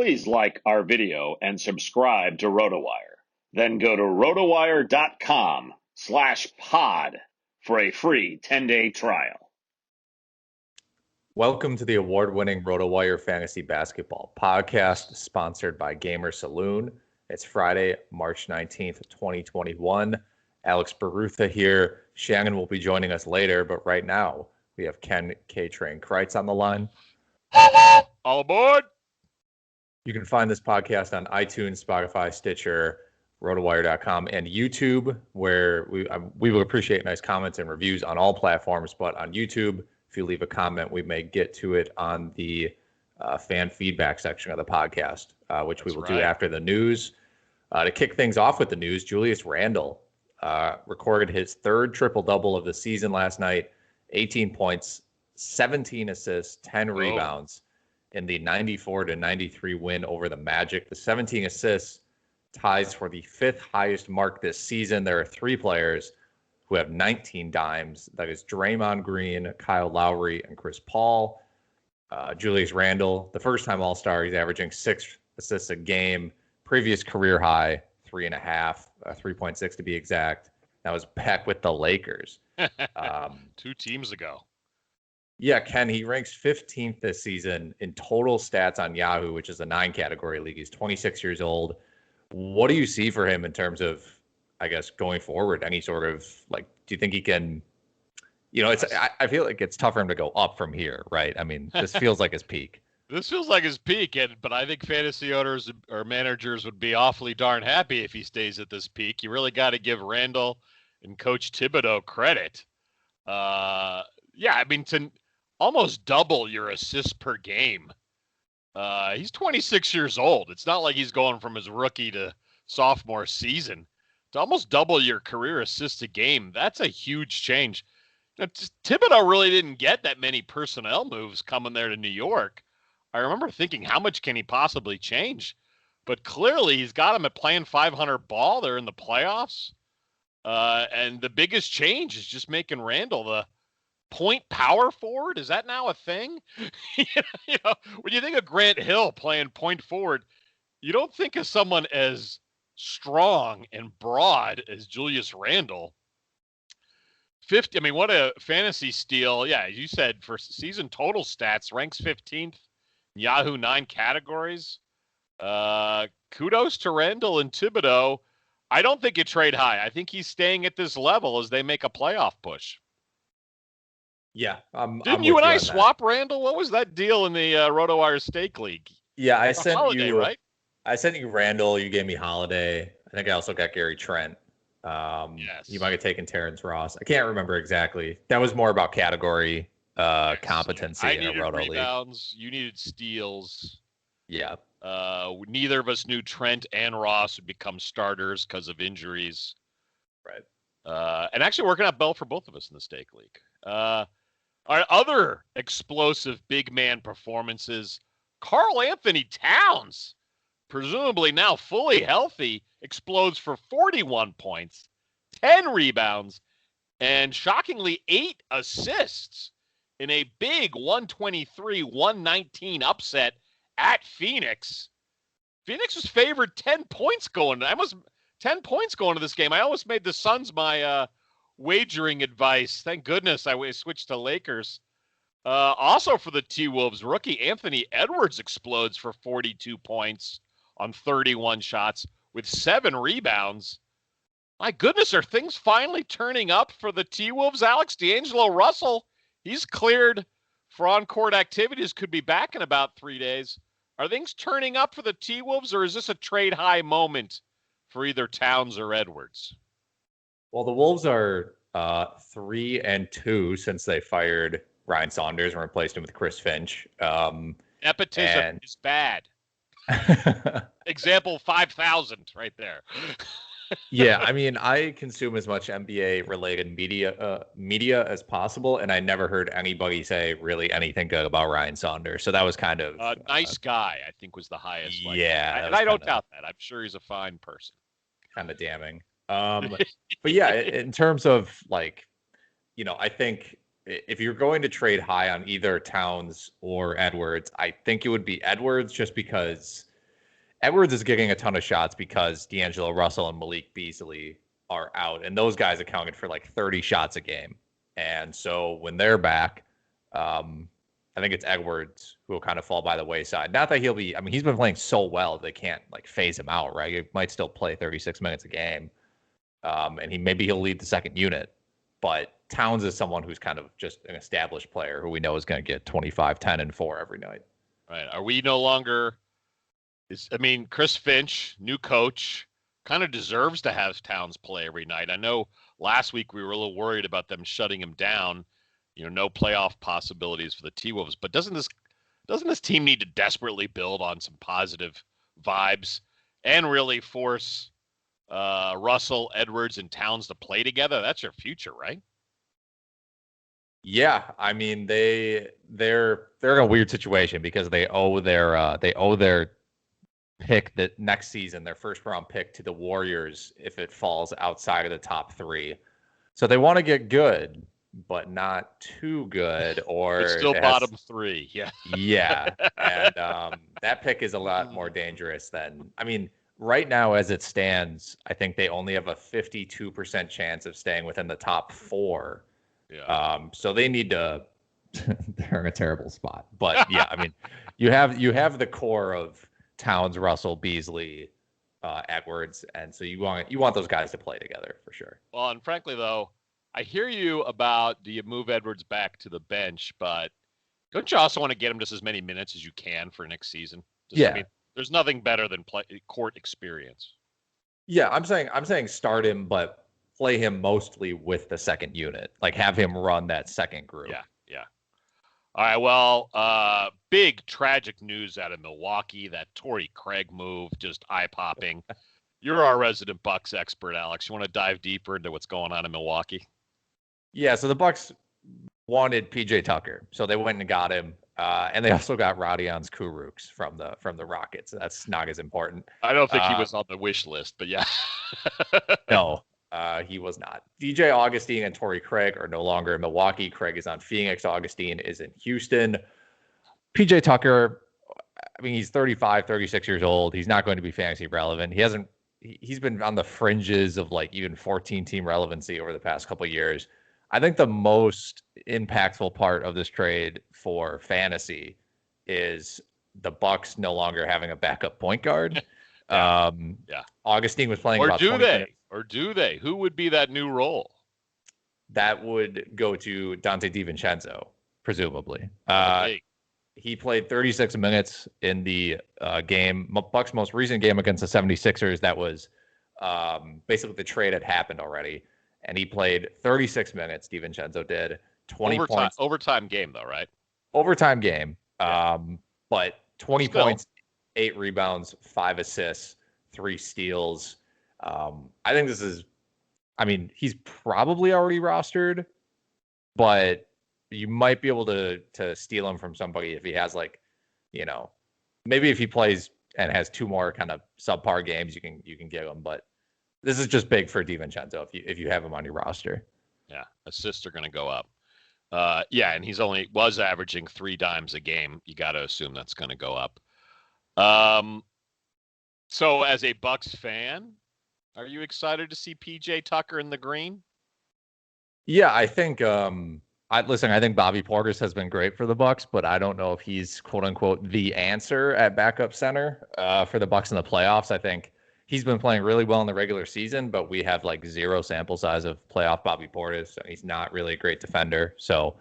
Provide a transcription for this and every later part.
please like our video and subscribe to RotoWire. Then go to rotowire.com/pod for a free 10-day trial. Welcome to the award-winning RotoWire Fantasy Basketball Podcast, sponsored by Gamer Saloon. It's Friday, March 19th, 2021. Alex Barutha here. Shannon will be joining us later, but right now we have Ken K-Train Kreitz on the line. All aboard! You can find this podcast on iTunes, Spotify, Stitcher, rotowire.com, and YouTube, where we will appreciate nice comments and reviews on all platforms. But on YouTube, if you leave a comment, we may get to it on the fan feedback section of the podcast, which we will do after the news. To kick things off with the news, Julius Randle recorded his third triple-double of the season last night, 18 points, 17 assists, 10 rebounds in the 94-93 win over the Magic. The 17 assists ties for the fifth highest mark this season. There are three players who have 19 dimes. That is Draymond Green, Kyle Lowry, and Chris Paul. Julius Randle, the first-time All-Star, he's averaging 6 assists a game. Previous career high, 3.5, 3.6 to be exact. That was back with the Lakers. 2 teams ago. Yeah, Ken, he ranks 15th this season in total stats on Yahoo, which is a 9-category league. He's 26 years old. What do you see for him in terms of, I guess, going forward? Any sort of, like, do you think he can, I feel like it's tough for him to go up from here, right? I mean, this feels like his peak. This feels like his peak, but I think fantasy owners or managers would be awfully darn happy if he stays at this peak. You really got to give Randle and Coach Thibodeau credit. To almost double your assists per game. He's 26 years old. It's not like he's going from his rookie to sophomore season. To almost double your career assists a game, that's a huge change. Now, Thibodeau really didn't get that many personnel moves coming there to New York. I remember thinking, how much can he possibly change? But clearly, he's got him at playing 500 ball. They're in the playoffs. And the biggest change is just making Randle the point power forward. Is that now a thing? When you think of Grant Hill playing point forward, you don't think of someone as strong and broad as Julius Randle. 50. I mean, what a fantasy steal. Yeah, as you said, for season total stats, ranks 15th. Yahoo 9 categories. Kudos to Randle and Thibodeau. I don't think you trade high. I think he's staying at this level as they make a playoff push. Yeah. Didn't you and I swap Randle? What was that deal in the RotoWire Stake League? Yeah, I sent Holiday, you. Right? I sent you Randle. You gave me Holiday. I think I also got Gary Trent. Yes. You might have taken Terrence Ross. I can't remember exactly. That was more about category competency in a Roto rebounds, league. You needed steals. Yeah. Neither of us knew Trent and Ross would become starters because of injuries. Right. And actually working out well for both of us in the Stake League. Our other explosive big man performances, KarlAnthony Towns, presumably now fully healthy, explodes for 41 points, 10 rebounds, and shockingly 8 assists in a big 123-119 upset at Phoenix. Phoenix was favored 10 points going. 10 points going to this game. I almost made the Suns my wagering advice. Thank goodness I switched to Lakers. Also for the T-Wolves, rookie Anthony Edwards explodes for 42 points on 31 shots with 7 rebounds. My goodness, are things finally turning up for the T-Wolves? Alex, D'Angelo Russell, he's cleared for on-court activities, could be back in about 3 days. Are things turning up for the T-Wolves, or is this a trade-high moment for either Towns or Edwards? Well, the Wolves are 3-2 since they fired Ryan Saunders and replaced him with Chris Finch. Nepotism is bad. Example 5,000 right there. Yeah, I mean, I consume as much NBA-related media as possible, and I never heard anybody say really anything good about Ryan Saunders. So that was kind of nice guy. I think was the highest. Yeah, and I don't doubt that. I'm sure he's a fine person. Kind of damning. But yeah, in terms of I think if you're going to trade high on either Towns or Edwards, I think it would be Edwards just because Edwards is getting a ton of shots because D'Angelo Russell and Malik Beasley are out, and those guys accounted for like 30 shots a game. And so when they're back, I think it's Edwards who will kind of fall by the wayside. Not that he'll be, I mean, he's been playing so well, they can't like phase him out, right? He might still play 36 minutes a game. And he'll lead the second unit. But Towns is someone who's kind of just an established player who we know is going to get 25, 10, and 4 every night. Right. Are we no longer, Chris Finch, new coach, kind of deserves to have Towns play every night. I know last week we were a little worried about them shutting him down. No playoff possibilities for the T-Wolves. But doesn't this team need to desperately build on some positive vibes and really force Russell, Edwards, and Towns to play together? That's your future, right? Yeah, I mean they're in a weird situation because they owe their pick that next season, their first round pick, to the Warriors if it falls outside of the top 3. So they want to get good, but not too good, or it's still bottom 3. Yeah. Yeah. And that pick is a lot more dangerous than, right now as it stands, I think they only have a 52% chance of staying within the top 4. Yeah. So they need to, they're in a terrible spot, but yeah, you have the core of Towns, Russell, Beasley, Edwards. And so you want those guys to play together for sure. Well, and frankly though, I hear you about, do you move Edwards back to the bench, but don't you also want to get him just as many minutes as you can for next season? There's nothing better than court experience. Yeah, I'm saying start him, but play him mostly with the second unit. Like have him run that second group. Yeah. All right, well, big tragic news out of Milwaukee. That Torrey Craig move, just eye-popping. You're our resident Bucks expert, Alex. You want to dive deeper into what's going on in Milwaukee? Yeah, so the Bucks wanted PJ Tucker, so they went and got him, and they also got Rodions Kurucs from the Rockets. That's not as important. I don't think he was on the wish list, but yeah. No, he was not. DJ Augustine and Torrey Craig are no longer in Milwaukee. Craig is on Phoenix. Augustine is in Houston. PJ Tucker, he's 35, 36 years old. He's not going to be fantasy relevant. He's been on the fringes of like even 14-team relevancy over the past couple of years. I think the most impactful part of this trade for fantasy is the Bucks no longer having a backup point guard. Yeah. Augustine was playing. Or about do 20 they? minutes. Or do they? Who would be that new role? That would go to Dante DiVincenzo, presumably. He played 36 minutes in the game, Bucks' most recent game against the 76ers. That was basically the trade had happened already. And he played 36 minutes, DiVincenzo did. 20 points. Overtime game, though, right? Overtime game. Yeah. But 20 points, 8 rebounds, 5 assists, 3 steals. I think this is, he's probably already rostered, but you might be able to steal him from somebody if he has maybe if he plays and has 2 more kind of subpar games, you can get him. But this is just big for DiVincenzo if you have him on your roster. Yeah, assists are going to go up. And he's was averaging 3 dimes a game. You got to assume that's going to go up. So as a Bucks fan, are you excited to see PJ Tucker in the green? Yeah, I think I think Bobby Portis has been great for the Bucks, but I don't know if he's quote unquote the answer at backup center for the Bucks in the playoffs. I think he's been playing really well in the regular season, but we have 0 sample size of playoff Bobby Portis. He's not really a great defender. So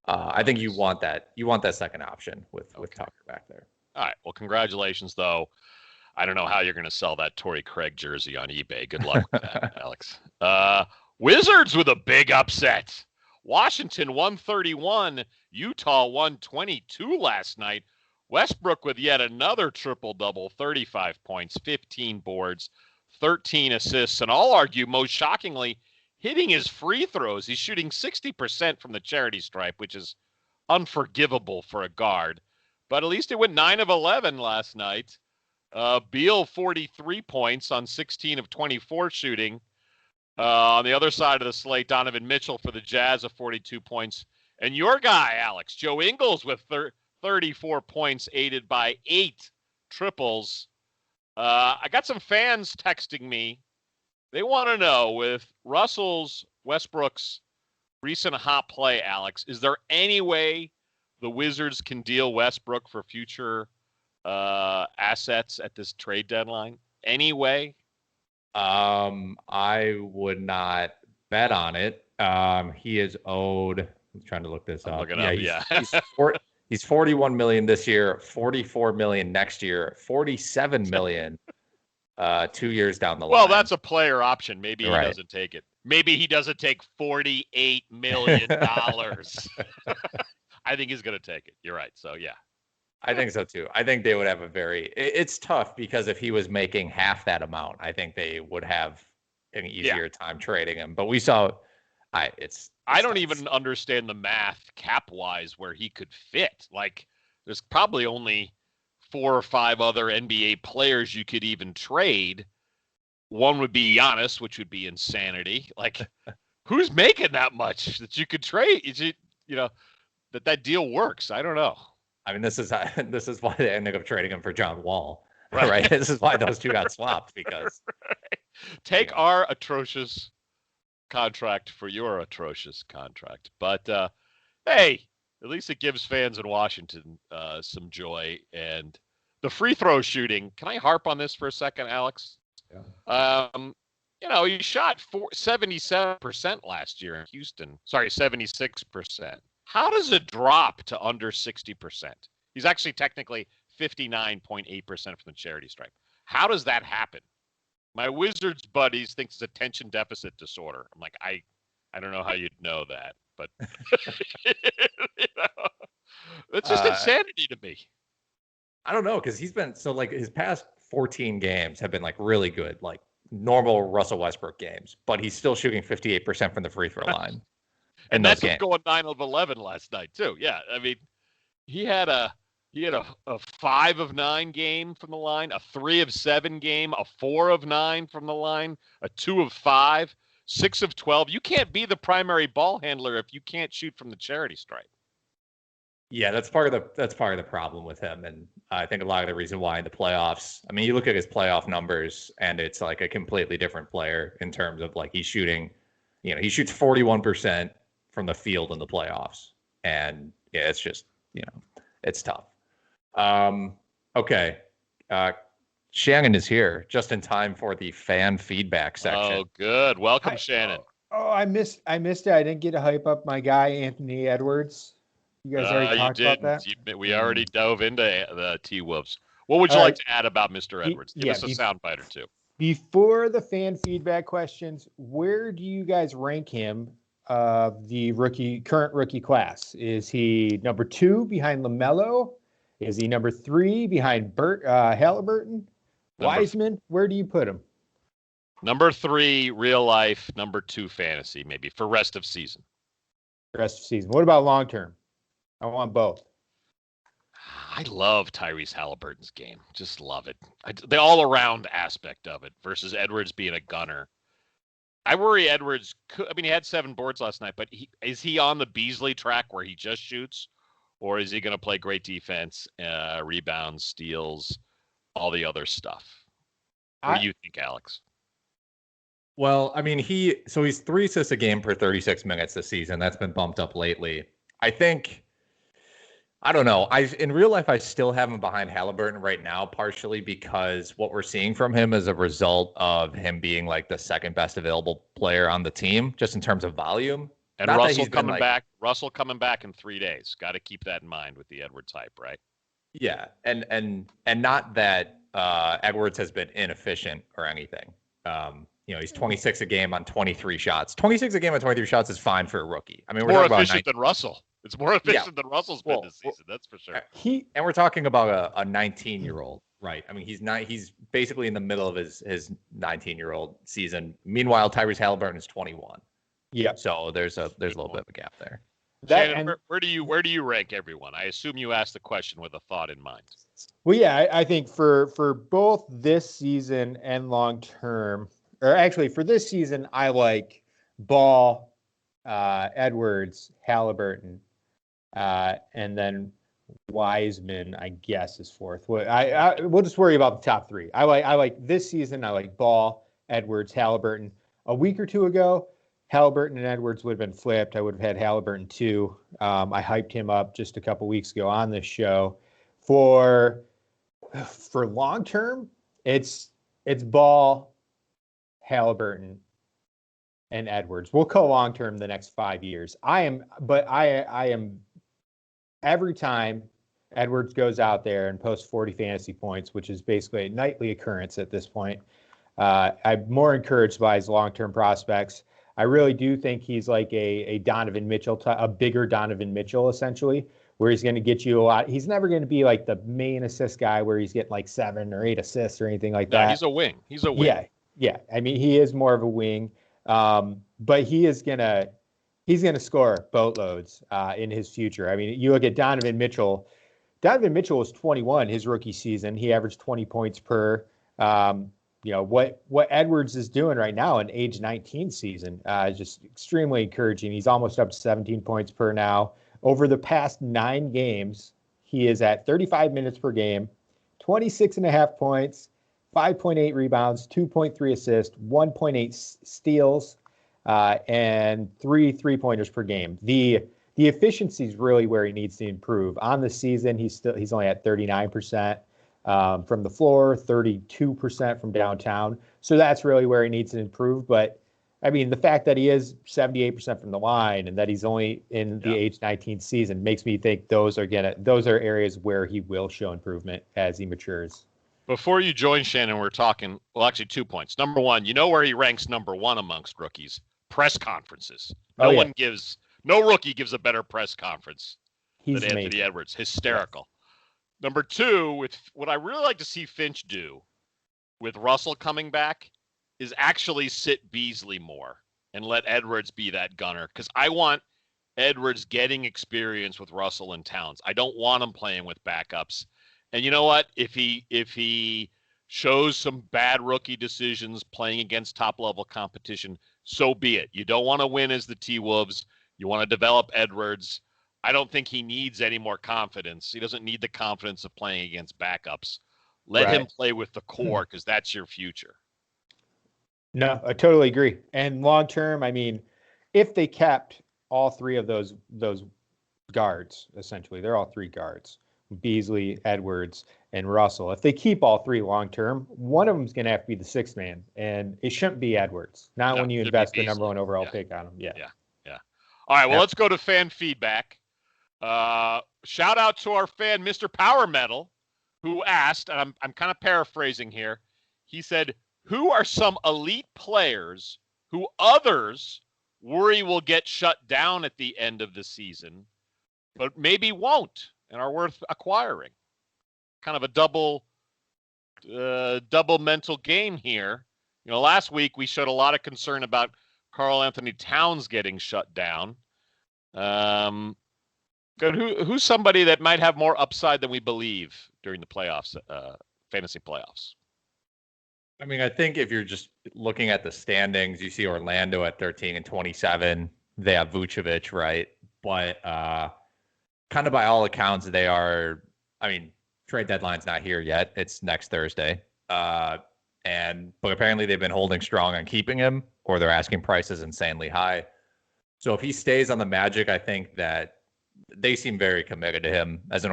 I think you want that second option with Tucker back there. All right. Well, congratulations, though. I don't know how you're going to sell that Torrey Craig jersey on eBay. Good luck with that, Alex. Wizards with a big upset. Washington 131, Utah 122 last night. Westbrook with yet another triple-double, 35 points, 15 boards, 13 assists, and I'll argue, most shockingly, hitting his free throws. He's shooting 60% from the charity stripe, which is unforgivable for a guard. But at least it went 9 of 11 last night. Beal, 43 points on 16 of 24 shooting. On the other side of the slate, Donovan Mitchell for the Jazz of 42 points. And your guy, Alex, Joe Ingles with 34 points, aided by 8 triples. I got some fans texting me. They want to know, with Westbrook's recent hot play, Alex, is there any way the Wizards can deal Westbrook for future assets at this trade deadline? Any way? I would not bet on it. He is owed. I'm trying to look this up. He's 41 million this year, 44 million next year, 47 million 2 years down the line. Well, that's a player option. Maybe he doesn't take it. Maybe he doesn't take $48 million. I think he's going to take it. You're right. So, yeah. I think so, too. I think they would have it's tough because if he was making half that amount, I think they would have an easier time trading him. But we saw I don't even understand the math cap-wise where he could fit. Like, there's probably only 4 or 5 other NBA players you could even trade. One would be Giannis, which would be insanity. Like, who's making that much that you could trade? That deal works. I don't know. I mean, this is why they ended up trading him for John Wall, right? This is why those two got swapped because take our atrocious contract for your atrocious contract. But hey, at least it gives fans in Washington some joy. And the free throw shooting. Can I harp on this for a second, Alex? Yeah. He shot 77% last year in Houston. Sorry, 76%. How does it drop to under 60%? He's actually technically 59.8% from the charity stripe. How does that happen? My Wizards buddies think it's attention deficit disorder. I'm like, I don't know how you'd know that, but it's just insanity to me. I don't know, because he's been his past 14 games have been like really good, like normal Russell Westbrook games, but he's still shooting 58% from the free throw line. And that's going 9 of 11 last night too. Yeah, I mean, he had a 5 of 9 game from the line, a 3 of 7 game, a 4 of 9 from the line, a 2 of 5, 6 of 12. You can't be the primary ball handler if you can't shoot from the charity stripe. Yeah, that's part of the problem with him, and I think a lot of the reason why in the playoffs. I mean, you look at his playoff numbers, and it's like a completely different player in terms of like he's shooting. He shoots 41% from the field in the playoffs, and yeah, it's just it's tough. Okay, Shannon is here just in time for the fan feedback section. Oh, good. Welcome, Shannon. Oh, I missed it. I didn't get to hype up my guy Anthony Edwards. You guys already talked about that? We already dove into the T-Wolves. What would you like to add about Mr. Edwards? Give us a soundbite or two. Before the fan feedback questions, where do you guys rank him of the current rookie class? Is he number 2 behind LaMelo? Is he number 3 behind Halliburton? Wiseman? Where do you put him? Number 3, real life. Number 2, fantasy, maybe, for rest of season. Rest of season. What about long term? I want both. I love Tyrese Halliburton's game. Just love it. The all-around aspect of it versus Edwards being a gunner. I worry Edwards he had 7 boards last night, but is he on the Beasley track where he just shoots? Or is he going to play great defense, rebounds, steals, all the other stuff? What do you think, Alex? Well, I mean, he's 3 assists a game per 36 minutes this season. That's been bumped up lately. I don't know. In real life, I still have him behind Halliburton right now, partially because what we're seeing from him is a result of him being like the second best available player on the team, just in terms of volume. And Russell coming back. Russell coming back in 3 days. Got to keep that in mind with the Edwards hype, right? Yeah, and not that Edwards has been inefficient or anything. He's 26 a game on 23 shots. 26 a game on 23 shots is fine for a rookie. I mean, we're more efficient than Russell. It's more efficient than Russell's been this season. That's for sure. And we're talking about a 19-year-old, right? I mean, he's basically in the middle of his 19-year-old season. Meanwhile, Tyrese Halliburton is 21. Yeah. So there's a little bit of a gap there. Shannon, where do you rank everyone? I assume you asked the question with a thought in mind. Well, yeah, I think for both this season and long term, or actually for this season, I like Ball, Edwards, Halliburton, and then Wiseman, I guess, is fourth. We'll just worry about the top three. I like this season. I like Ball, Edwards, Halliburton. A week or two ago, Halliburton and Edwards would have been flipped. I would have had Halliburton too. I hyped him up just a couple weeks ago on this show. For long term, it's Ball, Halliburton, and Edwards. We'll go long term the next 5 years. I am every time Edwards goes out there and posts 40 fantasy points, which is basically a nightly occurrence at this point. I'm more encouraged by his long-term prospects. I really do think he's like a Donovan Mitchell, a bigger Donovan Mitchell, essentially, where he's going to get you a lot. He's never going to be like the main assist guy where he's getting like 7 or 8 assists or anything like that. He's a wing. Yeah. I mean, he is more of a wing, but he's going to score boatloads in his future. I mean, you look at Donovan Mitchell. Donovan Mitchell was 21 his rookie season. He averaged 20 points per. What Edwards is doing right now in age 19 season is just extremely encouraging. He's almost up to 17 points per now. Over the past 9 games, he is at 35 minutes per game, 26.5 points, 5.8 rebounds, 2.3 assists, 1.8 steals, and 3 3-pointers per game. The efficiency is really where he needs to improve. On the season, he's only at 39% from the floor, 32% from downtown. So that's really where he needs to improve. But I mean, the fact that he is 78% from the line and that he's only in the age 19 season makes me think those are areas where he will show improvement as he matures. Before you join Shannon, we're talking, well, actually 2 points. Number one, you know where he ranks number one amongst rookies? Press conferences. No rookie gives a better press conference than Anthony Edwards. Hysterical. Yes. Number two, with what I really like to see Finch do with Russell coming back is actually sit Beasley more and let Edwards be that gunner. Because I want Edwards getting experience with Russell and Towns. I don't want him playing with backups. And you know what? If he shows some bad rookie decisions playing against top-level competition, so be it. You don't want to win as the T-Wolves. You want to develop Edwards. I don't think he needs any more confidence. He doesn't need the confidence of playing against backups. Let him play with the core because that's your future. No, I totally agree. And long term, I mean, if they kept all three of those guards, essentially, they're all 3 guards, Beasley, Edwards, and Russell. If they keep all 3 long term, one of them is going to have to be the 6th man, and it shouldn't be Edwards. Not when you invest the number 1 overall pick on him. Yeah. All right, well, let's go to fan feedback. Shout out to our fan, Mr. Power Metal, who asked, and I'm kind of paraphrasing here. He said, who are some elite players who others worry will get shut down at the end of the season, but maybe won't and are worth acquiring? Kind of a double mental game here. You know, last week we showed a lot of concern about Karl-Anthony Towns getting shut down. Who's somebody that might have more upside than we believe during the playoffs, fantasy playoffs? I mean, I think if you're just looking at the standings, you see Orlando at 13 and 27. They have Vucevic, right? But kind of by all accounts, they are. I mean, trade deadline's not here yet. It's next Thursday. But apparently they've been holding strong on keeping him, or their asking price is insanely high. So if he stays on the Magic, I think that they seem very committed to him as an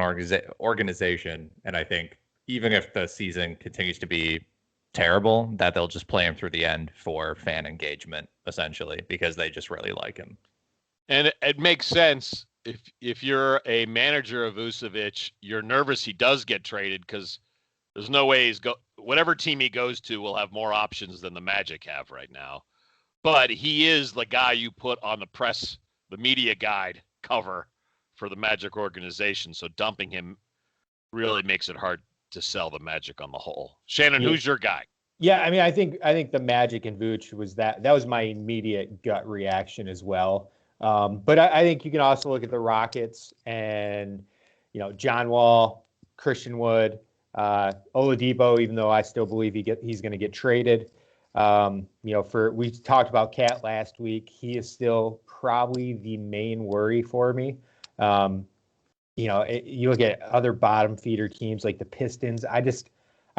organization. And I think even if the season continues to be terrible, that they'll just play him through the end for fan engagement, essentially, because they just really like him. And it makes sense. If you're a manager of Vucevic, you're nervous he does get traded because there's no way whatever team he goes to will have more options than the Magic have right now. But he is the guy you put on the media guide cover for the Magic organization. So dumping him really makes it hard to sell the Magic on the whole. Shannon, who's your guy? Yeah, I mean, I think the Magic and Vooch was that was my immediate gut reaction as well. But I think you can also look at the Rockets and, John Wall, Christian Wood, Oladipo, even though I still believe he's going to get traded. We talked about Cat last week. He is still probably the main worry for me. you look at other bottom feeder teams like the Pistons. I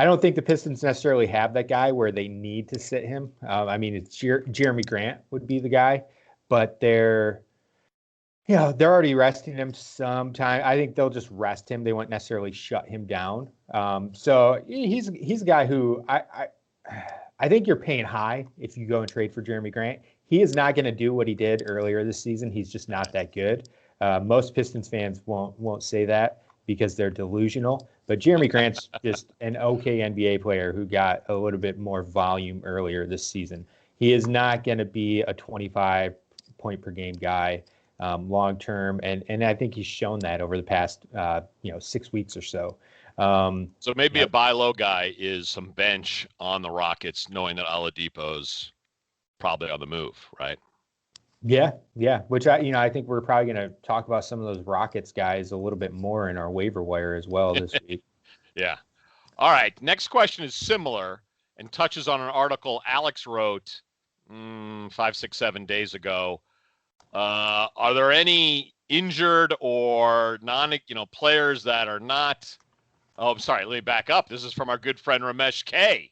don't think the Pistons necessarily have that guy where they need to sit him. I mean, it's Jeremy Grant would be the guy, but they're already resting him sometime. I think they'll just rest him. They won't necessarily shut him down. So he's a guy who I think you're paying high if you go and trade for Jeremy Grant. He is not going to do what he did earlier this season. He's just not that good. Most Pistons fans won't say that because they're delusional. But Jeremy Grant's just an okay NBA player who got a little bit more volume earlier this season. He is not going to be a 25 point per game guy long term, and I think he's shown that over the past 6 weeks or so. So maybe a buy low guy is some bench on the Rockets, knowing that Oladipo's probably on the move, right? Yeah. Which I think we're probably going to talk about some of those Rockets guys a little bit more in our waiver wire as well this week. Yeah. All right. Next question is similar and touches on an article Alex wrote 5, 6, 7 days ago. Are there any injured or players that are not? Oh, I'm sorry. Let me back up. This is from our good friend Ramesh K.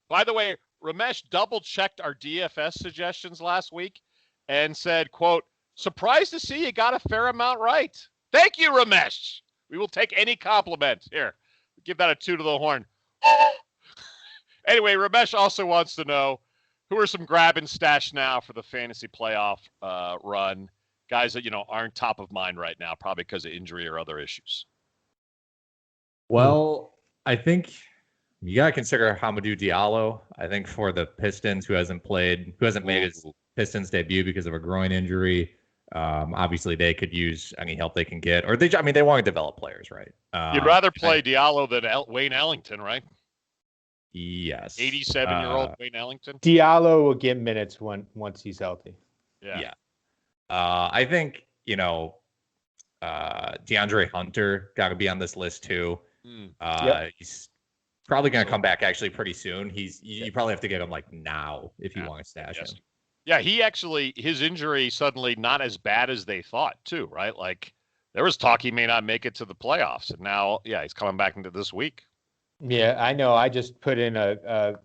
By the way, Ramesh double-checked our DFS suggestions last week and said, quote, surprised to see you got a fair amount right. Thank you, Ramesh. We will take any compliment. Here, give that a 2 to the horn. Anyway, Ramesh also wants to know who are some grab and stash now for the fantasy playoff run. Guys that, aren't top of mind right now, probably because of injury or other issues. Well, I think you got to consider Hamidou Diallo. I think for the Pistons, who hasn't made his Pistons debut because of a groin injury. Obviously, they could use any help they can get, or they want to develop players, right? You'd rather play Diallo than Wayne Ellington, right? Yes. 87-year-old Wayne Ellington. Diallo will get minutes once he's healthy. Yeah. I think DeAndre Hunter got to be on this list too. Yep. He's probably going to come back actually pretty soon. You probably have to get him like now if you want to stash him. Yeah, his injury suddenly not as bad as they thought too, right? Like there was talk he may not make it to the playoffs, and now he's coming back into this week. Yeah, I know. I just put in a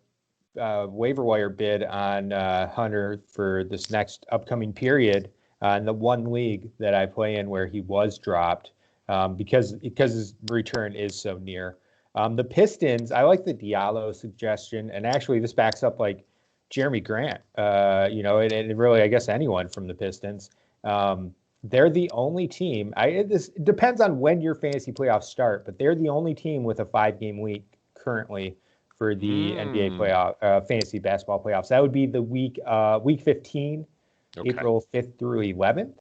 waiver wire bid on Hunter for this next upcoming period in the one league that I play in where he was dropped because his return is so near. The Pistons, I like the Diallo suggestion, and actually this backs up like Jeremy Grant, and really I guess anyone from the Pistons. They're the only team. This depends on when your fantasy playoffs start, but they're the only team with a 5-game week currently for the NBA playoff fantasy basketball playoffs. That would be the week 15, okay. April 5th through 11th.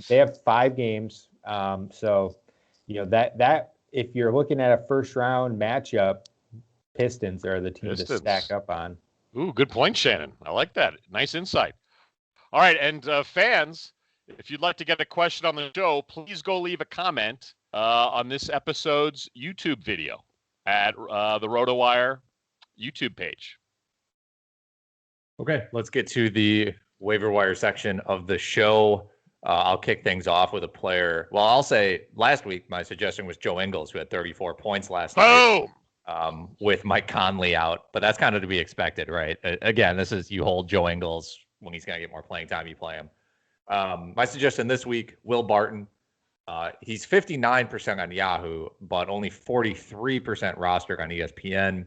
They have 5 games. So that if you're looking at a first round matchup, Pistons are the team to stack up on. Ooh, good point, Shannon. I like that. Nice insight. All right, and fans, if you'd like to get a question on the show, please go leave a comment on this episode's YouTube video at the RotoWire YouTube page. Okay, let's get to the waiver wire section of the show. I'll kick things off with a player. Well, I'll say last week my suggestion was Joe Ingles, who had 34 points last night. With Mike Conley out, but that's kind of to be expected, right? Again, this is you hold Joe Ingles when he's going to get more playing time, you play him. My suggestion this week, Will Barton. He's 59% on Yahoo, but only 43% rostered on ESPN.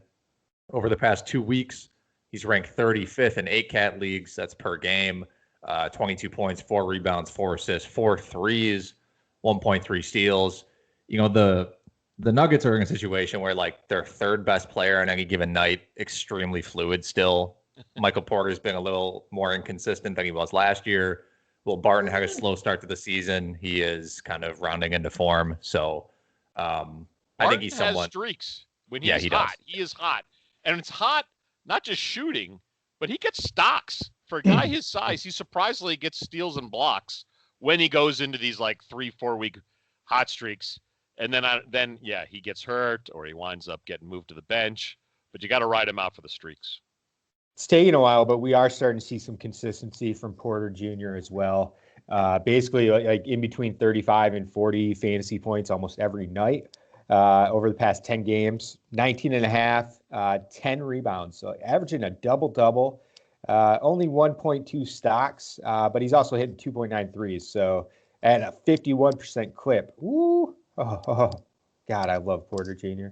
Over the past 2 weeks, he's ranked 35th in 8-cat leagues. That's per game. 22 points, 4 rebounds, 4 assists, 4 threes, 1.3 steals. The Nuggets are in a situation where like their third best player on any given night, extremely fluid still. Michael Porter's been a little more inconsistent than he was last year. Will Barton had a slow start to the season. He is kind of rounding into form. So I think he's someone. Has streaks when he's hot. He is hot. And it's hot, not just shooting, but he gets stocks. For a guy his size, he surprisingly gets steals and blocks when he goes into these like 3-4 week hot streaks. And then he gets hurt or he winds up getting moved to the bench. But you got to ride him out for the streaks. It's taking a while, but we are starting to see some consistency from Porter Jr. as well. basically like in between 35 and 40 fantasy points almost every night over the past 10 games, 19 and a half, 10 rebounds. So averaging a double-double, only 1.2 stocks, but he's also hitting 2.9 threes. So at a 51% clip. Ooh, God, I love Porter Jr.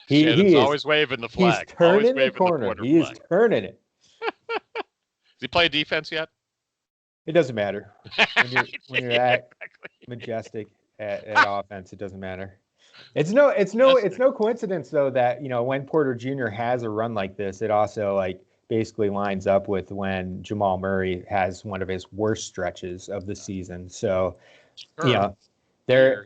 Shannon's always waving the flag. He's turning the corner. He is turning it. Does he play defense yet? It doesn't matter. When you're that majestic at offense, it doesn't matter. It's no coincidence though that, you know, when Porter Jr. has a run like this, it also like basically lines up with when Jamal Murray has one of his worst stretches of the season. So, Sure. you know, they're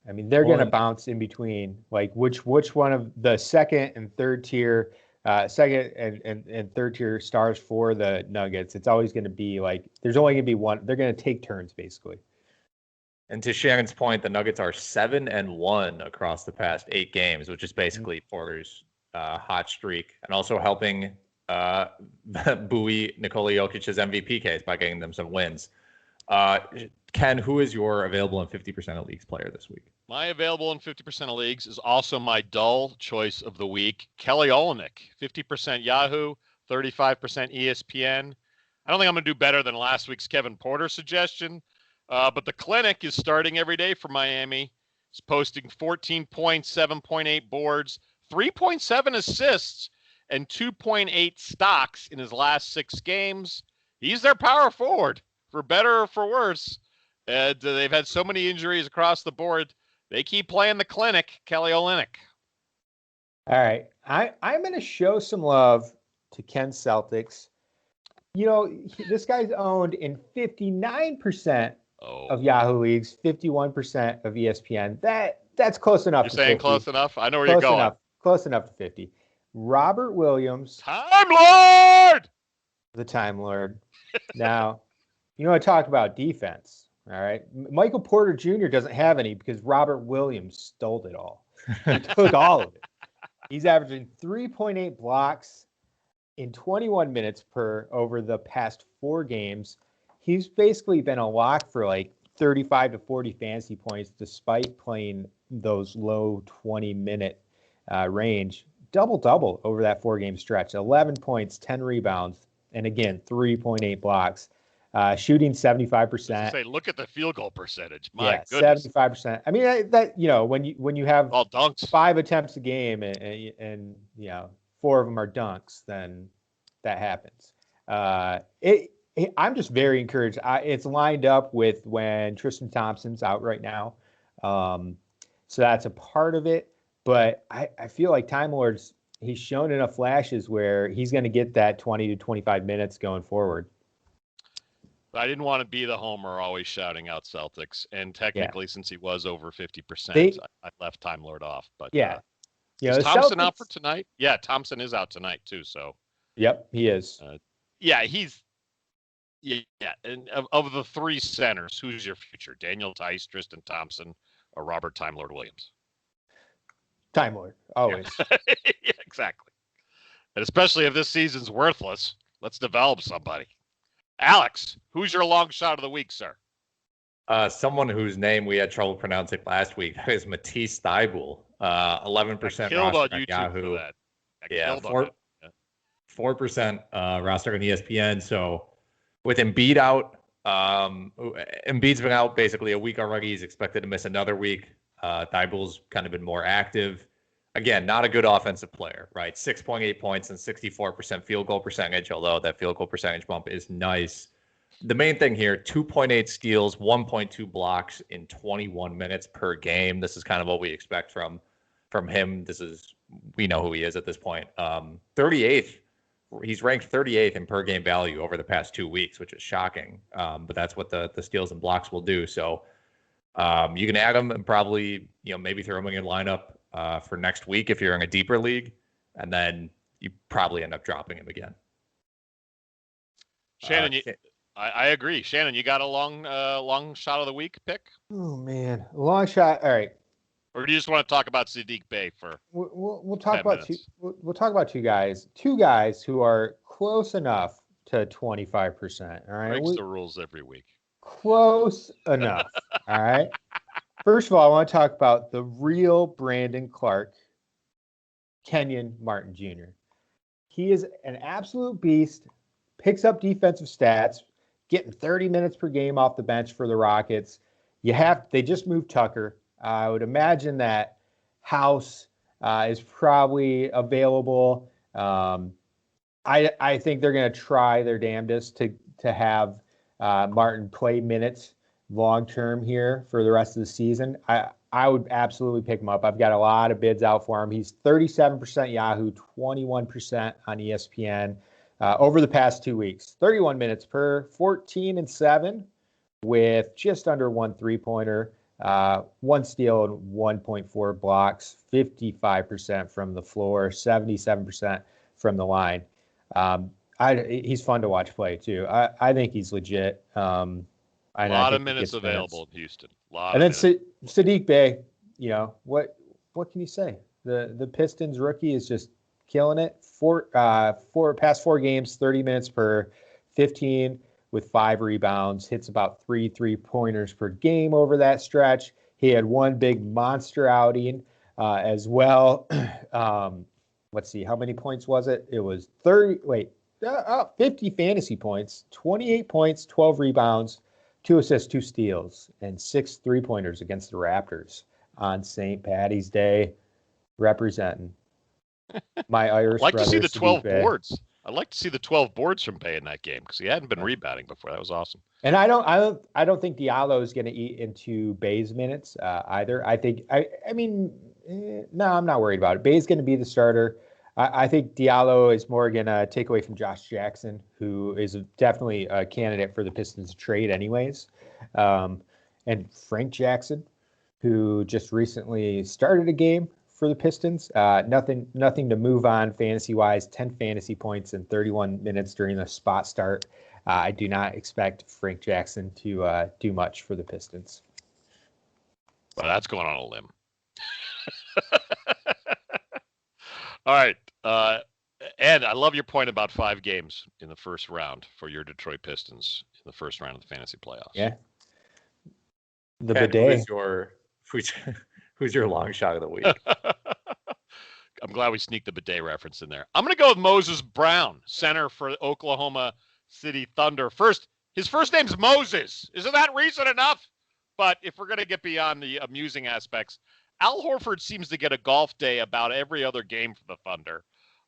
going to bounce in between, like which one of the second and third tier stars for the Nuggets. It's always going to be like, there's only going to be one. They're going to take turns basically. And to Shannon's point, the Nuggets are 7-1 across the past 8 games, which is basically Porter's hot streak, and also helping buoy Nikola Jokic's MVP case by getting them some wins. Ken, who is your available in 50% of leagues player this week? My available in 50% of leagues is also my dull choice of the week, Kelly Olynyk, 50% Yahoo, 35% ESPN. I don't think I'm going to do better than last week's Kevin Porter suggestion, but the clinic is starting every day for Miami. He's posting 14 points, 7.8 boards, 3.7 assists, and 2.8 stocks in his last 6 games. He's their power forward, for better or for worse. And they've had so many injuries across the board. They keep playing the clinic, Kelly Olynyk. All right. I'm going to show some love to Ken's Celtics. You know, this guy's owned in 59% of Yahoo leagues, 51% of ESPN. That's close enough. You're saying 50. Close enough? I know where you're going. Close enough to 50. Robert Williams. Time Lord! The Time Lord. Now, you know, I talked about defense. All right. Michael Porter Jr. doesn't have any because Robert Williams stole it all. He took all of it. He's averaging 3.8 blocks in 21 minutes per over the past 4 games. He's basically been a lock for like 35 to 40 fantasy points despite playing those low 20-minute range. Double-double over that 4-game stretch. 11 points, 10 rebounds, and again, 3.8 blocks. Shooting 75%. Say, look at the field goal percentage. My goodness, 75%. I mean, that you know, when you have all dunks, 5 attempts a game, and you know 4 of them are dunks, then that happens. I'm just very encouraged. It's lined up with when Tristan Thompson's out right now, so that's a part of it. But I feel like Time Lord's he's shown enough flashes where he's going to get that 20 to 25 minutes going forward. I didn't want to be the homer always shouting out Celtics, and technically, since he was over 50%, I left Time Lord off. But is Thompson out for tonight? Yeah, Thompson is out tonight too. So, yep, he is. And of the 3 centers, who's your future? Daniel Tice, Tristan Thompson, or Robert Time Lord Williams? Time Lord, always. Yeah, exactly. And especially if this season's worthless, let's develop somebody. Alex, who's your long shot of the week, sir? Someone whose name we had trouble pronouncing last week is Matisse Thybulle. 11% rostered on Yahoo. Yeah, 4% rostered on ESPN. So with Embiid out, Embiid's been out basically a week already. He's expected to miss another week. Thybulle's kind of been more active. Again, not a good offensive player, right? 6.8 points and 64% field goal percentage, although that field goal percentage bump is nice. The main thing here, 2.8 steals, 1.2 blocks in 21 minutes per game. This is kind of what we expect from him. We know who he is at this point. 38th. He's ranked 38th in per game value over the past 2 weeks, which is shocking. But that's what the steals and blocks will do. So you can add him and probably, maybe throw him in your lineup for next week if you're in a deeper league, and then you probably end up dropping him again. Shannon, I agree. Shannon, you got a long shot of the week pick? Oh man, long shot. All right. Or do you just want to talk about Sadiq Bey for? We'll talk about we'll talk about two guys who are close enough to 25%. All right, breaks the rules every week. Close enough. All right. First of all, I want to talk about the real Brandon Clark, Kenyon Martin Jr. He is an absolute beast, picks up defensive stats, getting 30 minutes per game off the bench for the Rockets. They just moved Tucker. I would imagine that House is probably available. I think they're going to try their damnedest to have Martin play minutes long term here for the rest of the season. I would absolutely pick him up. I've got a lot of bids out for him. He's 37% Yahoo, 21% on ESPN over the past 2 weeks. 31 minutes per, 14 and 7 with just under 1 3-pointer, 1 steal and 1.4 blocks, 55% from the floor, 77% from the line. He's fun to watch play too. I think he's legit. A lot of minutes available in Houston. And then Sadiq Bey, what can you say? The Pistons rookie is just killing it. Past 4 games, 30 minutes per, 15 with 5 rebounds, hits about 3 3-pointers per game over that stretch. He had 1 big monster outing as well. Let's see, how many points was it? It was 50 fantasy points, 28 points, 12 rebounds, 2 assists, 2 steals, and 6 3-pointers against the Raptors on St. Patty's Day, representing my Irish I'd like to see the 12 Sadiq Bey. boards. I'd like to see the 12 boards from Bey in that game because he hadn't been rebounding before. That was awesome. And I don't think Diallo is going to eat into Bey's minutes either. No, I'm not worried about it. Bey's going to be the starter. I think Diallo is more going to take away from Josh Jackson, who is definitely a candidate for the Pistons trade anyways. And Frank Jackson, who just recently started a game for the Pistons. Nothing to move on fantasy-wise, 10 fantasy points in 31 minutes during the spot start. I do not expect Frank Jackson to do much for the Pistons. Well, that's going on a limb. All right. Ed, I love your point about 5 games in the first round for your Detroit Pistons in the first round of the fantasy playoffs. Yeah. The Ken, bidet. Who's your long shot of the week? I'm glad we sneaked the bidet reference in there. I'm going to go with Moses Brown, center for Oklahoma City Thunder. His first name's Moses. Isn't that reason enough? But if we're going to get beyond the amusing aspects, Al Horford seems to get a golf day about every other game for the Thunder.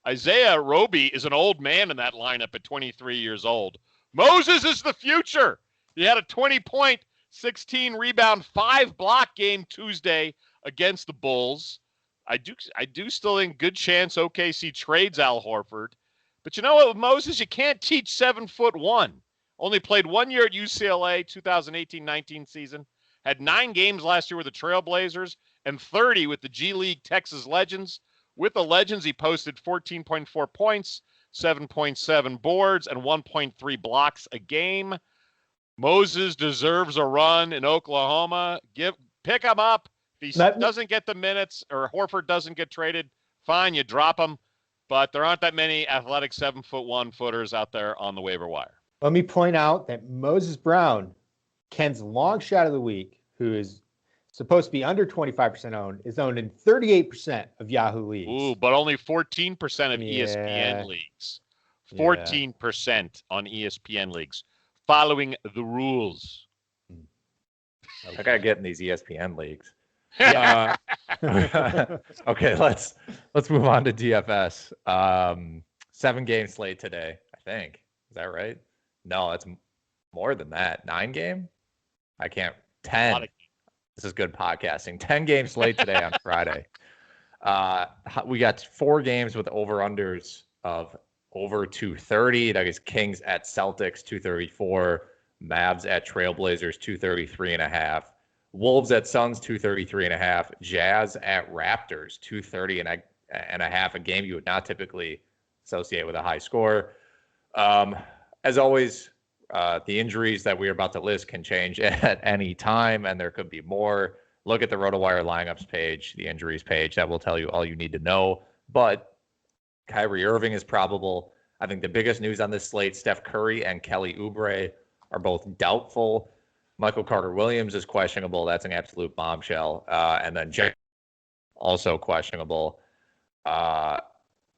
Isaiah Roby is an old man in that lineup at 23 years old. Moses is the future. He had a 20-point, 16-rebound, 5-block game Tuesday against the Bulls. I do still think good chance OKC trades Al Horford. But you know what, with Moses, you can't teach 7'1". Only played 1 year at UCLA, 2018-19 season. Had 9 games last year with the Trailblazers and 30 with the G League Texas Legends. With the Legends, he posted 14.4 points, 7.7 boards, and 1.3 blocks a game. Moses deserves a run in Oklahoma. Pick him up. If he doesn't get the minutes or Horford doesn't get traded, fine, you drop him. But there aren't that many athletic 7'1" footers out there on the waiver wire. Let me point out that Moses Brown, Ken's long shot of the week, who is supposed to be under 25% owned, is owned in 38% of Yahoo leagues. Ooh, but only 14% of ESPN leagues. 14% on ESPN leagues, following the rules. I gotta get in these ESPN leagues. Okay, let's move on to DFS. 7-game slate today, I think. Is that right? No, it's more than that. 9-game? I can't. 10. This is good podcasting. 10-game slate today on Friday. We got 4 games with over-unders of over 230. That is Kings at Celtics, 234. Mavs at Trailblazers, 233.5. Wolves at Suns, 233.5. Jazz at Raptors, 230.5. A game you would not typically associate with a high score. As always, the injuries that we're about to list can change at any time, and there could be more. Look at the RotoWire lineups page, the injuries page. That will tell you all you need to know. But Kyrie Irving is probable. I think the biggest news on this slate, Steph Curry and Kelly Oubre are both doubtful. Michael Carter-Williams is questionable. That's an absolute bombshell. And then Jack also questionable.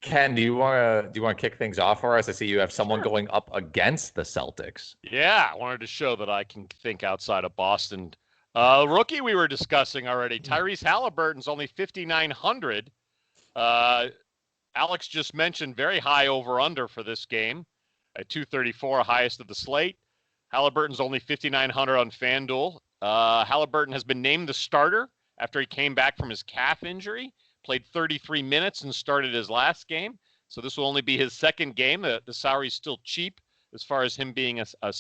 Ken, do you want to kick things off for us? I see you have someone going up against the Celtics. Yeah, I wanted to show that I can think outside of Boston. Rookie we were discussing already. Tyrese Halliburton's only 5,900. Alex just mentioned very high over-under for this game at 234, highest of the slate. Halliburton's only 5,900 on FanDuel. Halliburton has been named the starter after he came back from his calf injury, played 33 minutes and started his last game. So this will only be his second game. The salary's still cheap as far as him being a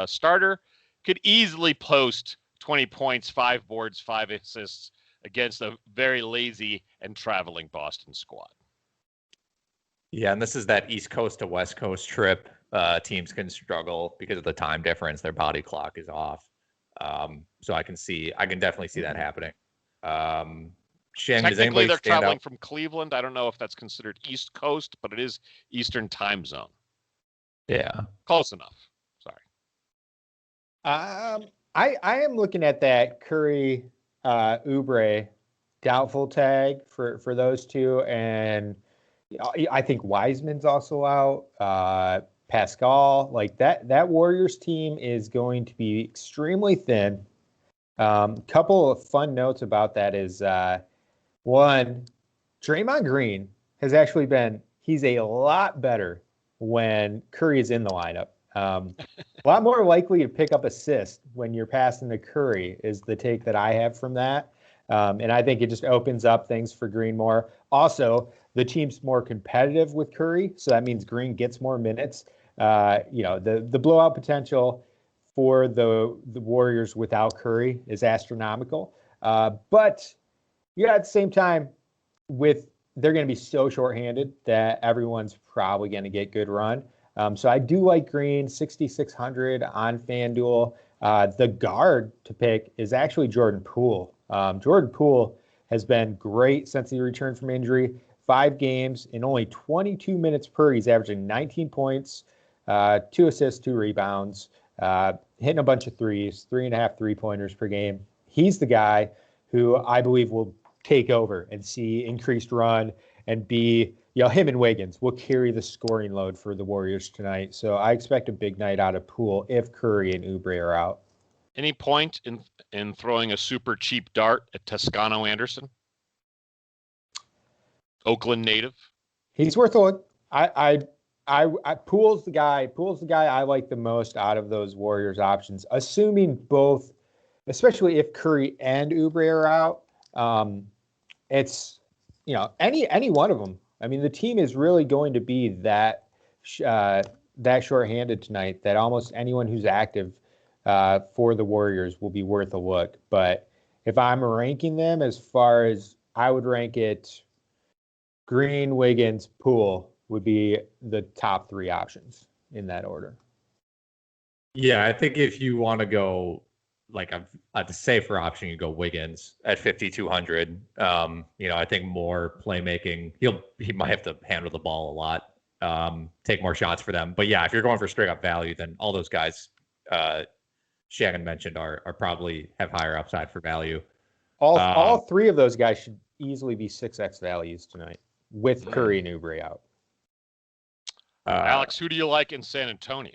starter. Could easily post 20 points, 5 boards, 5 assists against a very lazy and traveling Boston squad. Yeah, and this is that East Coast to West Coast trip. Teams can struggle because of the time difference. Their body clock is off. So I can definitely see that happening. Shannon, technically, they're traveling from Cleveland. I don't know if that's considered East Coast, but it is Eastern time zone. Yeah. Close enough. Sorry. I am looking at that Curry, Oubre doubtful tag for those two. And I think Wiseman's also out. Pascal, like that Warriors team is going to be extremely thin. Couple of fun notes about that is one, Draymond Green has actually he's a lot better when Curry is in the lineup. A lot more likely to pick up assists when you're passing to Curry is the take that I have from that. And I think it just opens up things for Green more. Also, the team's more competitive with Curry, so that means Green gets more minutes. The blowout potential for the Warriors without Curry is astronomical. But at the same time, they're going to be so shorthanded that everyone's probably going to get good run. So I do like Green, 6,600 on FanDuel. The guard to pick is actually Jordan Poole. Jordan Poole has been great since he returned from injury. 5 games in only 22 minutes per. He's averaging 19 points, 2 assists, 2 rebounds, hitting a bunch of threes, 3.5 3-pointers per game. He's the guy who I believe will take over and see increased run and be, him and Wiggins will carry the scoring load for the Warriors tonight. So I expect a big night out of Poole if Curry and Oubre are out. Any point in throwing a super cheap dart at Toscano Anderson? Oakland native. He's worth a look. Poole's the guy I like the most out of those Warriors options, assuming both, especially if Curry and Oubre are out. It's any one of them. I mean, the team is really going to be that shorthanded tonight that almost anyone who's active for the Warriors will be worth a look. But if I'm ranking them, as far as I would rank it, Green, Wiggins, Poole would be the top 3 options in that order. Yeah, I think if you want to go like a safer option, you go Wiggins at 5,200. I think more playmaking. He might have to handle the ball a lot, take more shots for them. But yeah, if you're going for straight up value, then all those guys Shannon mentioned are probably have higher upside for value. All 3 of those guys should easily be 6x values tonight with Curry and Oubre out. Alex, who do you like in San Antonio?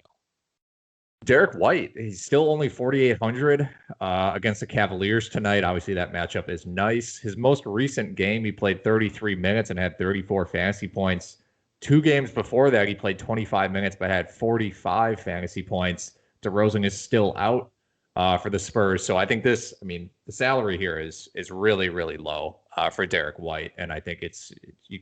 Derrick White. He's still only 4,800 against the Cavaliers tonight. Obviously, that matchup is nice. His most recent game, he played 33 minutes and had 34 fantasy points. 2 games before that, he played 25 minutes but had 45 fantasy points. DeRozan is still out for the Spurs. So I think the salary here is really, really low for Derrick White. And I think you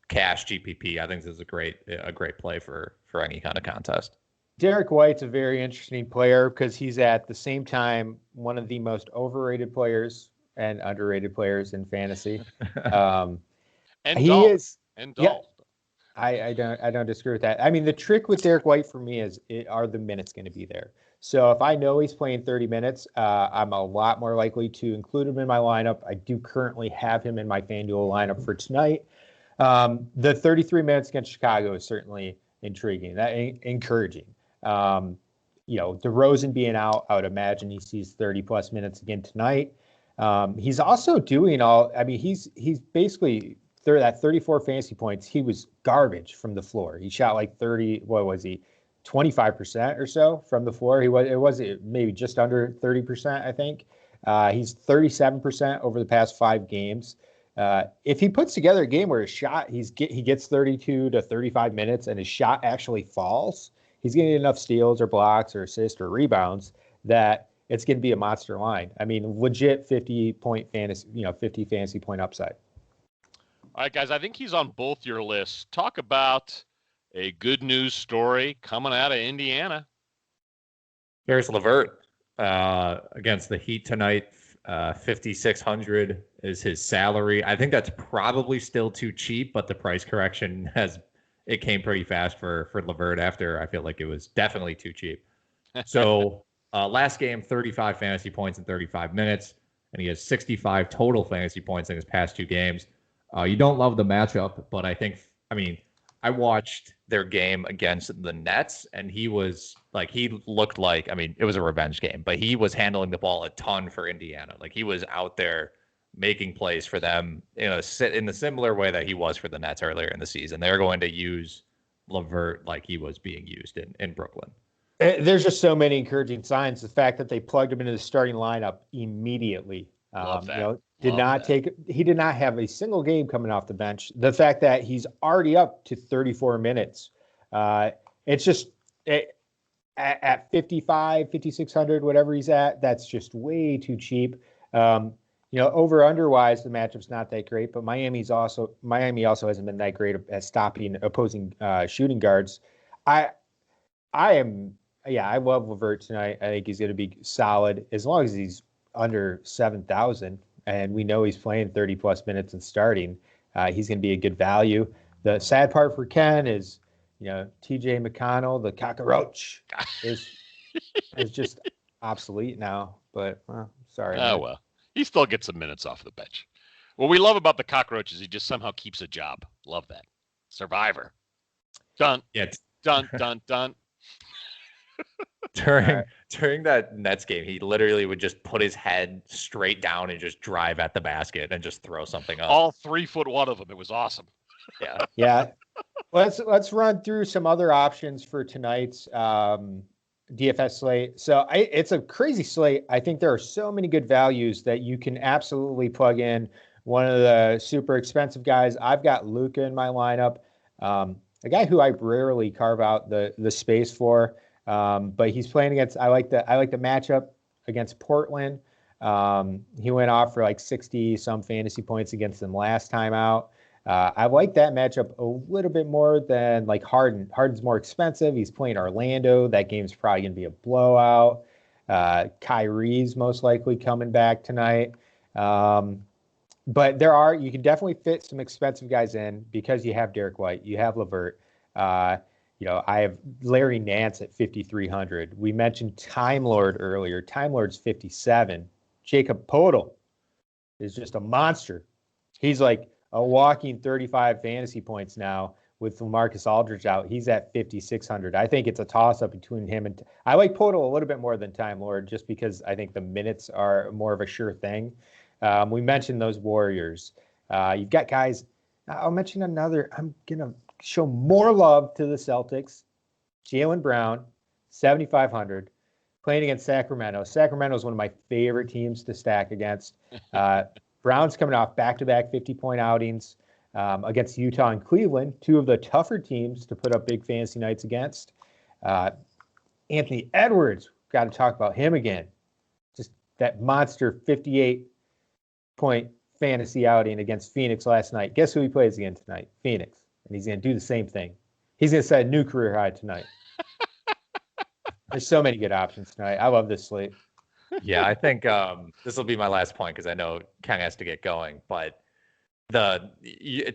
cash GPP. I think this is a great play for any kind of contest. Derrick White's a very interesting player because he's at the same time one of the most overrated players and underrated players in fantasy. And he Dolph. is. And Dolph. Yeah, I don't disagree with that. I mean, the trick with Derrick White for me is are the minutes going to be there? So if I know he's playing 30 minutes, I'm a lot more likely to include him in my lineup. I do currently have him in my FanDuel lineup for tonight. The 33 minutes against Chicago is certainly intriguing, encouraging. DeRozan being out, I would imagine he sees 30+ minutes again tonight. He's also doing he's basically that 34 fantasy points. He was garbage from the floor. He shot like 25% or so from the floor. It was maybe just under 30%, I think. He's 37% over the past 5 games. If he puts together a game where his shot, he gets 32 to 35 minutes and his shot actually falls, he's getting enough steals or blocks or assists or rebounds that it's going to be a monster line. I mean, legit 50 fantasy point upside. All right, guys, I think he's on both your lists. Talk about a good news story coming out of Indiana. Here's Levert against the Heat tonight. 5,600 is his salary. I think that's probably still too cheap, but the price correction came pretty fast for Levert after I feel like it was definitely too cheap. So last game, 35 fantasy points in 35 minutes, and he has 65 total fantasy points in his past 2 games. You don't love the matchup, but I watched their game against the Nets, and he looked like, it was a revenge game, but he was handling the ball a ton for Indiana. Like, he was out there making plays for them in a similar way that he was for the Nets earlier in the season. They're going to use Levert like he was being used in Brooklyn. There's just so many encouraging signs. The fact that they plugged him into the starting lineup immediately. Love that. He did not have a single game coming off the bench. The fact that he's already up to 34 minutes, it's just at 5,600, whatever he's at, that's just way too cheap. Over under wise, the matchup's not that great, but Miami also hasn't been that great at stopping opposing shooting guards. I love Levert tonight. I think he's going to be solid as long as he's under 7,000, and we know he's playing 30+ minutes and starting. He's going to be a good value. The sad part for Ken is, TJ McConnell, the cockroach, is just obsolete now. But sorry. Oh well, he still gets some minutes off the bench. What we love about the cockroach is he just somehow keeps a job. Love that. Survivor. Dun. Yeah. Dun dun dun. During that Nets game, he literally would just put his head straight down and just drive at the basket and just throw something up. All 3'1" of them. It was awesome. Yeah. Yeah. Let's run through some other options for tonight's DFS slate. So it's a crazy slate. I think there are so many good values that you can absolutely plug in one of the super expensive guys. I've got Luka in my lineup, a guy who I rarely carve out the space for. But he's playing against. I like the matchup against Portland. He went off for like 60 some fantasy points against them last time out. I like that matchup a little bit more than like Harden. Harden's more expensive. He's playing Orlando. That game's probably going to be a blowout. Kyrie's most likely coming back tonight. But you can definitely fit some expensive guys in because you have Derrick White, you have Levert. I have Larry Nance at 5,300. We mentioned Time Lord earlier. Time Lord's 57. Jacob Poeltl is just a monster. He's like a walking 35 fantasy points now with LaMarcus Aldridge out. He's at 5,600. I think it's a toss-up between him and I like Poeltl a little bit more than Time Lord just because I think the minutes are more of a sure thing. We mentioned those Warriors. You've got guys. I'll mention another. I'm going to show more love to the Celtics. Jaylen Brown, 7,500, playing against Sacramento. Sacramento is one of my favorite teams to stack against. Brown's coming off back-to-back 50-point outings against Utah and Cleveland, two of the tougher teams to put up big fantasy nights against. Anthony Edwards, got to talk about him again. Just that monster 58-point fantasy outing against Phoenix last night. Guess who he plays again tonight? Phoenix. And he's going to do the same thing. He's going to set a new career high tonight. There's so many good options tonight. I love this slate. Yeah, I think this will be my last point because I know Ken has to get going. But to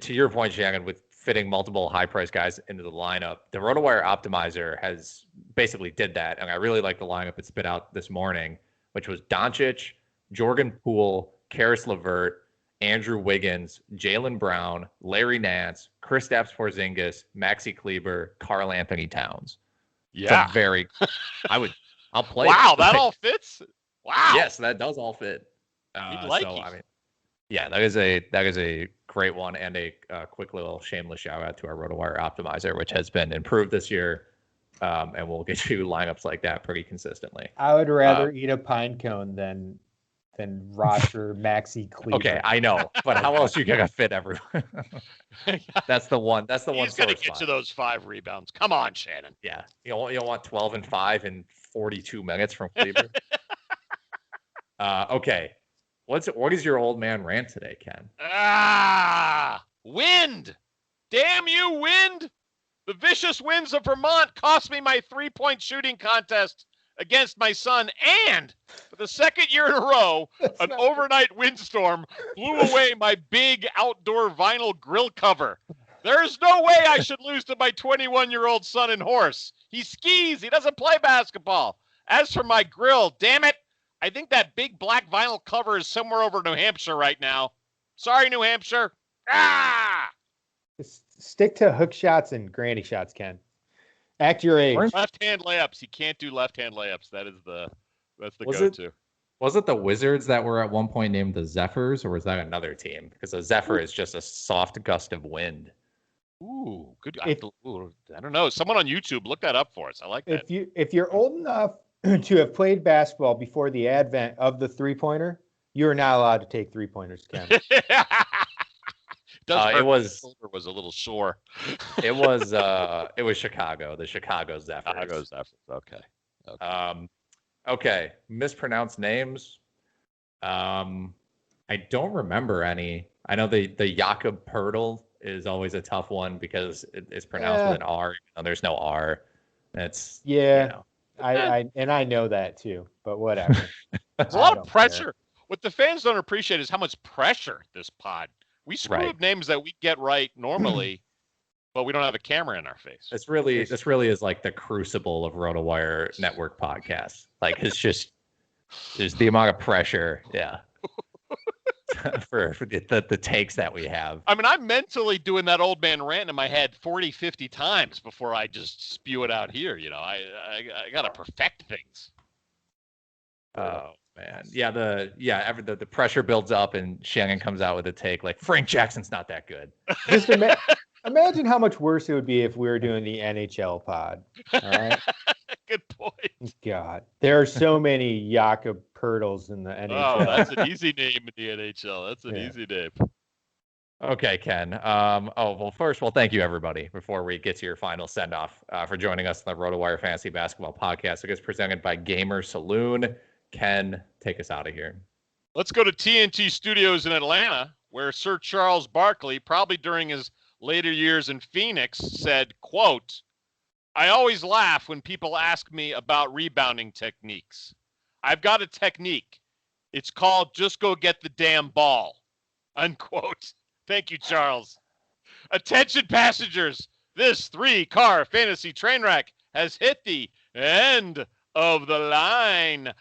your point, Shannon, with fitting multiple high-priced guys into the lineup, the RotoWire Optimizer has basically did that. And I really like the lineup it spit out this morning, which was Doncic, Jordan Poole, Karis LeVert, Andrew Wiggins, Jaylen Brown, Larry Nance, Kristaps Porzingis, Maxi Kleber, Karl-Anthony Towns. Yeah. I'll play. Wow, it. that all fits? Wow. Yes, that does all fit. Yeah, that is a great one, and a quick little shameless shout out to our RotoWire optimizer, which has been improved this year, and we'll get you lineups like that pretty consistently. I would rather eat a pine cone than roster Maxi Cleaver. Okay, I know, but how else you gonna fit everyone? That's the one. That's the one. He's gonna get to those 5 rebounds. Come on, Shannon. Yeah, you'll want 12 and 5 in 42 minutes from Cleaver. Okay, what is your old man rant today, Ken? Wind! Damn you, wind! The vicious winds of Vermont cost me my 3-point shooting contest against my son, and for the second year in a row, an overnight windstorm blew away my big outdoor vinyl grill cover. There's no way I should lose to my 21-year-old son and horse. He skis. He doesn't play basketball. As for my grill, damn it, I think that big black vinyl cover is somewhere over New Hampshire right now. Sorry, New Hampshire. Just stick to hook shots and granny shots, Ken. Act your age. Left-hand layups. He can't do left-hand layups. That's the go-to. Was it the Wizards that were at one point named the Zephyrs, or was that another team? Because a Zephyr is just a soft gust of wind. Ooh, good. I don't know. Someone on YouTube, look that up for us. I like that. If you're old enough to have played basketball before the advent of the 3-pointer, you're not allowed to take 3-pointers, Ken. It was a little sore. It was Chicago, the Chicago Zephyrs. Chicago Zephyrs. Okay. Okay. Mispronounced names. I don't remember any. I know the Jakob Poeltl is always a tough one because it's pronounced with an R. Even though there's no R. It's I know that too, but whatever. There's a lot of pressure. What the fans don't appreciate is how much pressure this pod. We screw up names that we get right normally, but we don't have a camera in our face. This really is like the crucible of RotoWire Network podcasts. Like it's just the amount of pressure, for the takes that we have. I mean, I'm mentally doing that old man rant in my head 40, 50 times before I just spew it out here. You know, I gotta perfect things. Oh man, the pressure builds up and Shannon comes out with a take like Frank Jackson's not that good. Just imagine how much worse it would be if we were doing the NHL pod. All right. Good point. God, there are so many Jakob Poeltls in the NHL. Oh, that's an easy name in the NHL. That's an easy name. Okay, Ken. First of all, thank you everybody. Before we get to your final send off, for joining us on the RotoWire Fantasy Basketball Podcast, it is presented by Gamer Saloon. Ken, take us out of here. Let's go to TNT Studios in Atlanta, where Sir Charles Barkley, probably during his later years in Phoenix, said, quote, "I always laugh when people ask me about rebounding techniques. I've got a technique. It's called just go get the damn ball." Unquote. Thank you, Charles. Attention passengers. This 3-car fantasy train wreck has hit the end of the line.